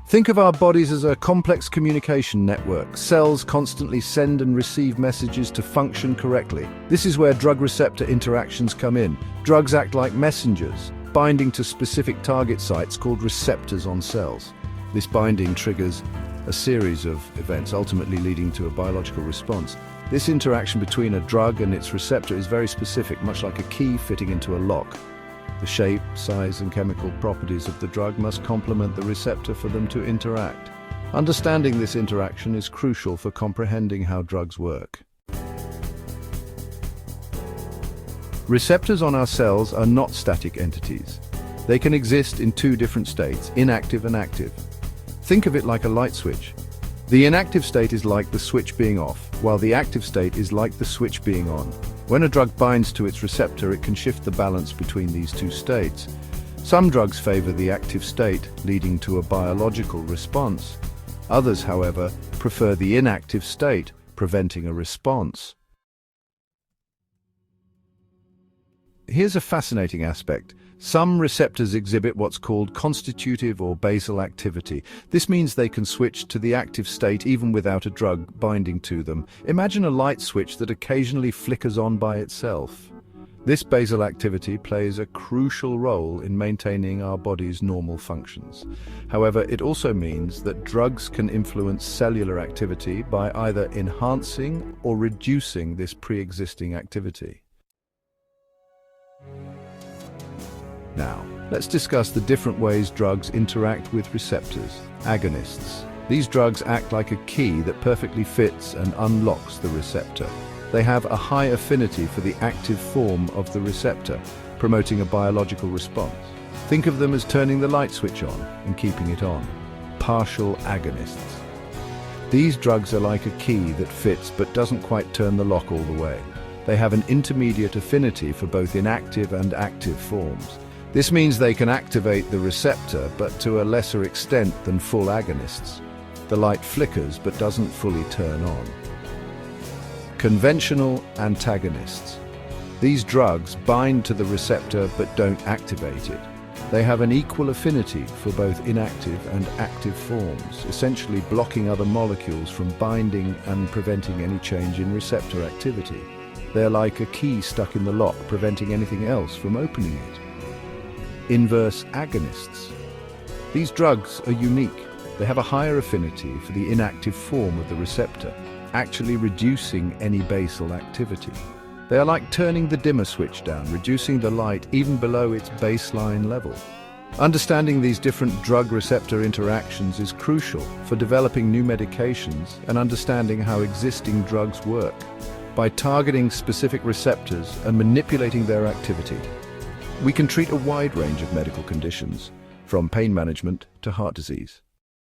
Think of our bodies as a complex communication network. Cells constantly send and receive messages to function correctly. This is where drug-receptor interactions come in. Drugs act like messengers, binding to specific target sites called receptors on cells. This binding triggers a series of events, ultimately leading to a biological response. This interaction between a drug and its receptor is very specific, much like a key fitting into a lock. The shape, size, and chemical properties of the drug must complement the receptor for them to interact. Understanding this interaction is crucial for comprehending how drugs work. Receptors on our cells are not static entities. They can exist in two different states, inactive and active. Think of it like a light switch. The inactive state is like the switch being off, while the active state is like the switch being on. When a drug binds to its receptor, it can shift the balance between these two states. Some drugs favor the active state, leading to a biological response. Others, however, prefer the inactive state, preventing a response. Here's a fascinating aspect. Some receptors exhibit what's called constitutive or basal activity. This means they can switch to the active state even without a drug binding to them. Imagine a light switch that occasionally flickers on by itself. This basal activity plays a crucial role in maintaining our body's normal functions. However, it also means that drugs can influence cellular activity by either enhancing or reducing this pre-existing activity. Now, let's discuss the different ways drugs interact with receptors, agonists. These drugs act like a key that perfectly fits and unlocks the receptor. They have a high affinity for the active form of the receptor, promoting a biological response. Think of them as turning the light switch on and keeping it on. Partial agonists. These drugs are like a key that fits but doesn't quite turn the lock all the way. They have an intermediate affinity for both inactive and active forms. This means they can activate the receptor, but to a lesser extent than full agonists. The light flickers but doesn't fully turn on. Conventional antagonists. These drugs bind to the receptor but don't activate it. They have an equal affinity for both inactive and active forms, essentially blocking other molecules from binding and preventing any change in receptor activity. They're like a key stuck in the lock, preventing anything else from opening it. Inverse agonists. These drugs are unique. They have a higher affinity for the inactive form of the receptor, actually reducing any basal activity. They are like turning the dimmer switch down, reducing the light even below its baseline level. Understanding these different drug-receptor interactions is crucial for developing new medications and understanding how existing drugs work. By targeting specific receptors and manipulating their activity, we can treat a wide range of medical conditions, from pain management to heart disease.